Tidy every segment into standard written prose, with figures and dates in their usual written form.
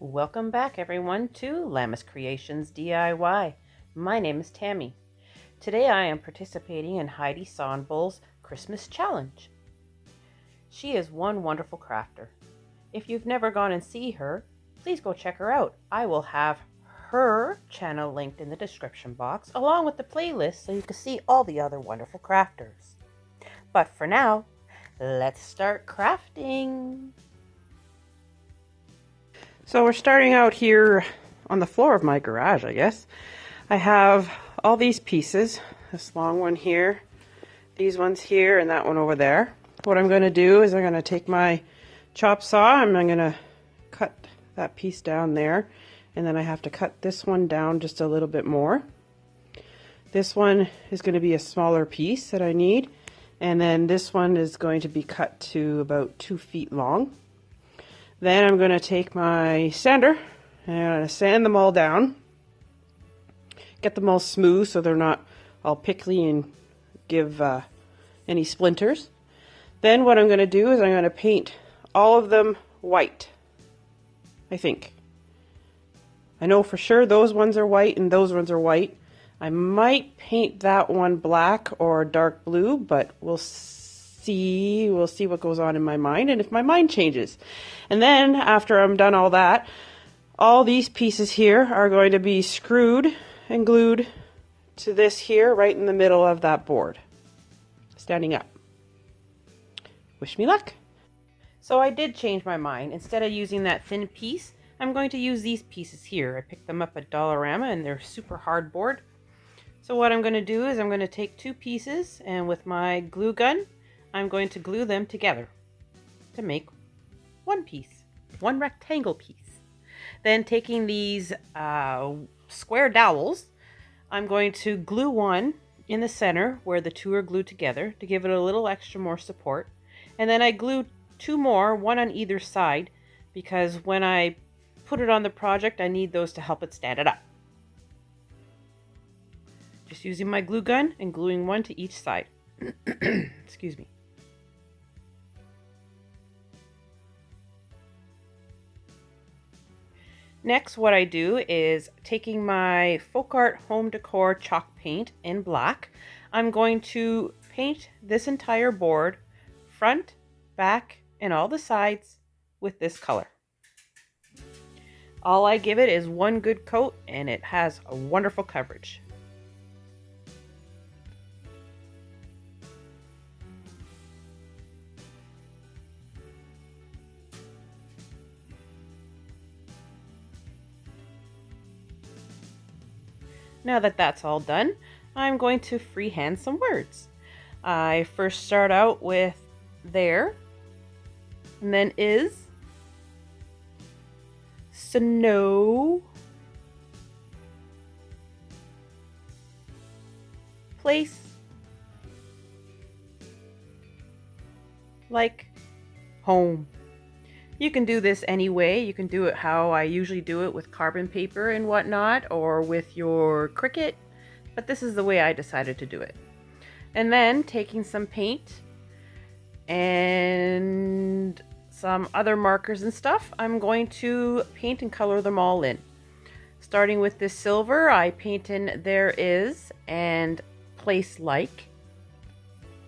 Welcome back everyone to Lammas Creations DIY. My name is Tammy. Today I am participating in Heidi Sonboul's Christmas Challenge. She is one wonderful crafter. If you've never gone and see her, please go check her out. I will have her channel linked in the description box along with the playlist so you can see all the other wonderful crafters. But for now, let's start crafting. So we're starting out here on the floor of my garage, I guess. I have all these pieces, this long one here, these ones here, and that one over there. What I'm going to do is I'm going to take my chop saw and I'm going to cut that piece down there, and then I have to cut this one down just a little bit more. This one is going to be a smaller piece that I need, and then this one is going to be cut to about 2 feet long. Then I'm going to take my sander and I'm going to sand them all down. Get them all smooth so they're not all pickly and give any splinters. Then what I'm going to do is I'm going to paint all of them white, I think. I know for sure those ones are white and those ones are white. I might paint that one black or dark blue, but we'll see what goes on in my mind and if my mind changes. And then after I'm done all that, all these pieces here are going to be screwed and glued to this here right in the middle of that board, standing up. Wish me luck. So I did change my mind. Instead of using that thin piece, I'm going to use these pieces here. I picked them up at Dollarama and they're super hard board. So what I'm going to do is I'm going to take 2 pieces and with my glue gun I'm going to glue them together to make one piece, one rectangle piece. Then taking these square dowels, I'm going to glue one in the center where the 2 are glued together to give it a little extra more support. And then I glue 2 more, one on either side, because when I put it on the project, I need those to help it stand it up. Just using my glue gun and gluing one to each side. Excuse me. Next, what I do is taking my Folk Art Home Decor chalk paint in black, I'm going to paint this entire board, front, back, and all the sides with this color. All I give it is one good coat and it has a wonderful coverage. Now that that's all done, I'm going to freehand some words. I first start out with there, and then is, snow, place, like home. You can do this any way. You can do it how I usually do it with carbon paper and whatnot, or with your Cricut, but this is the way I decided to do it. And then taking some paint and some other markers and stuff, I'm going to paint and color them all in. Starting with this silver, I paint in there is and place like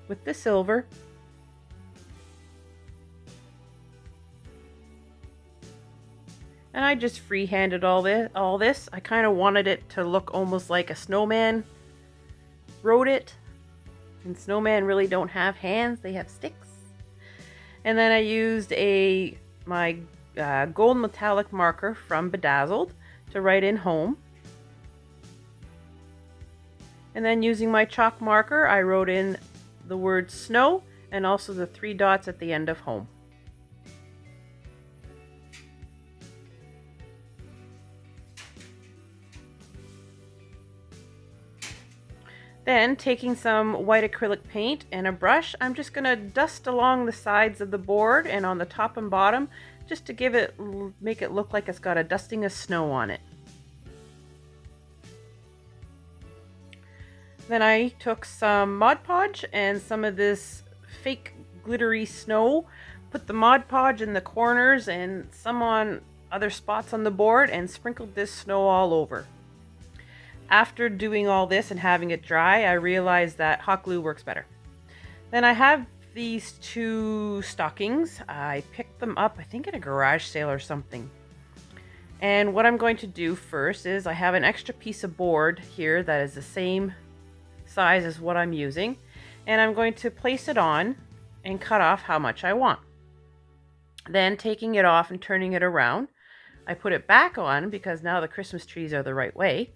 with the silver. And I just freehanded all this. I kind of wanted it to look almost like a snowman wrote it. And snowmen really don't have hands, they have sticks. And then I used my gold metallic marker from Dazzled to write in home. And then using my chalk marker, I wrote in the word snow and also the 3 dots at the end of home. Then, taking some white acrylic paint and a brush, I'm just going to dust along the sides of the board and on the top and bottom, just to make it look like it's got a dusting of snow on it. Then I took some Mod Podge and some of this fake glittery snow, put the Mod Podge in the corners and some on other spots on the board and sprinkled this snow all over. After doing all this and having it dry, I realized that hot glue works better. Then I have these 2 stockings. I picked them up, I think at a garage sale or something. And what I'm going to do first is I have an extra piece of board here that is the same size as what I'm using. And I'm going to place it on and cut off how much I want. Then taking it off and turning it around, I put it back on because now the Christmas trees are the right way.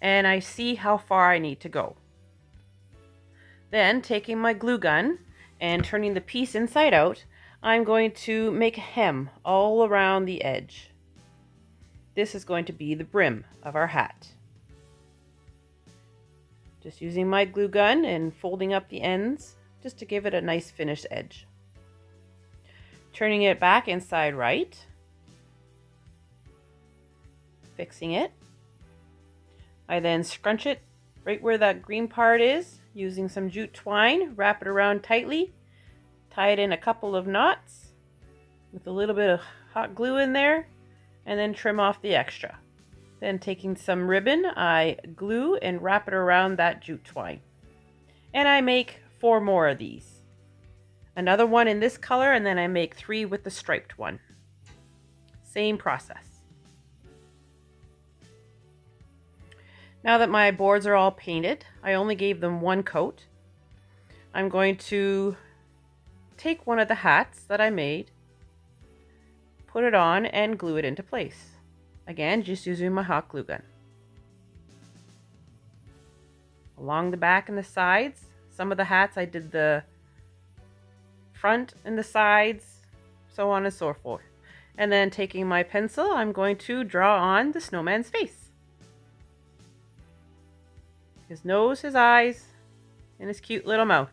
And I see how far I need to go. Then taking my glue gun and turning the piece inside out, I'm going to make a hem all around the edge. This is going to be the brim of our hat. Just using my glue gun and folding up the ends just to give it a nice finished edge. Turning it back inside right. Fixing it. I then scrunch it right where that green part is using some jute twine, wrap it around tightly, tie it in a couple of knots with a little bit of hot glue in there, and then trim off the extra. Then taking some ribbon, I glue and wrap it around that jute twine. And I make 4 more of these. Another one in this color, and then I make 3 with the striped one. Same process. Now that my boards are all painted, I only gave them 1 coat. I'm going to take one of the hats that I made, put it on, and glue it into place. Again, just using my hot glue gun. Along the back and the sides, some of the hats I did the front and the sides, so on and so forth. And then taking my pencil, I'm going to draw on the snowman's face. His nose, his eyes, and his cute little mouth.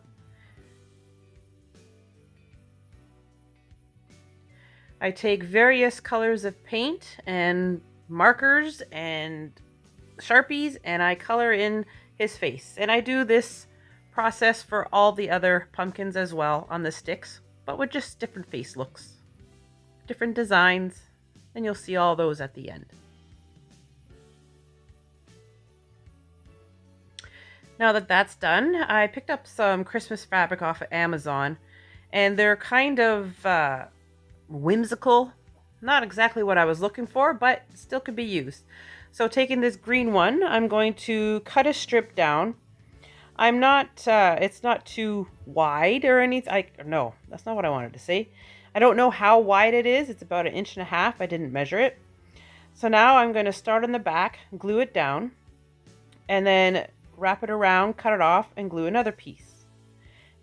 I take various colors of paint and markers and Sharpies, and I color in his face. And I do this process for all the other pumpkins as well on the sticks, but with just different face looks, different designs, and you'll see all those at the end. Now that that's done, I picked up some Christmas fabric off of Amazon, and they're kind of whimsical. Not exactly what I was looking for, but still could be used. So taking this green one, I'm going to cut a strip down. I'm not, it's not too wide or anything. No, that's not what I wanted to say. I don't know how wide it is. It's about 1.5 inches. I didn't measure it. So now I'm going to start on the back, glue it down, and then wrap it around, cut it off, and glue another piece.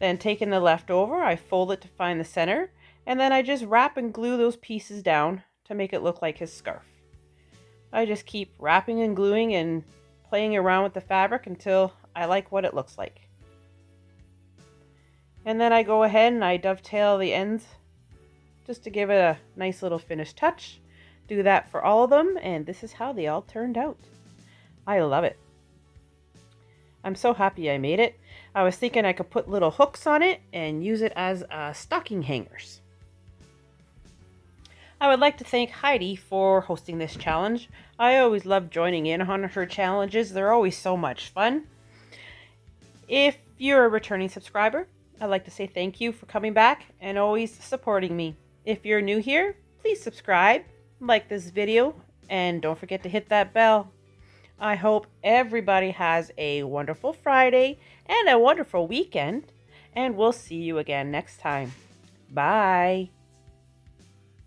Then taking the leftover, I fold it to find the center, and then I just wrap and glue those pieces down to make it look like his scarf. I just keep wrapping and gluing and playing around with the fabric until I like what it looks like. And then I go ahead and I dovetail the ends just to give it a nice little finished touch. Do that for all of them, and this is how they all turned out. I love it. I'm so happy I made it. I was thinking I could put little hooks on it and use it as stocking hangers. I would like to thank Heidi for hosting this challenge. I always love joining in on her challenges. They're always so much fun. If you're a returning subscriber, I'd like to say thank you for coming back and always supporting me. If you're new here, please subscribe, like this video, and don't forget to hit that bell. I hope everybody has a wonderful Friday and a wonderful weekend, and we'll see you again next time. Bye.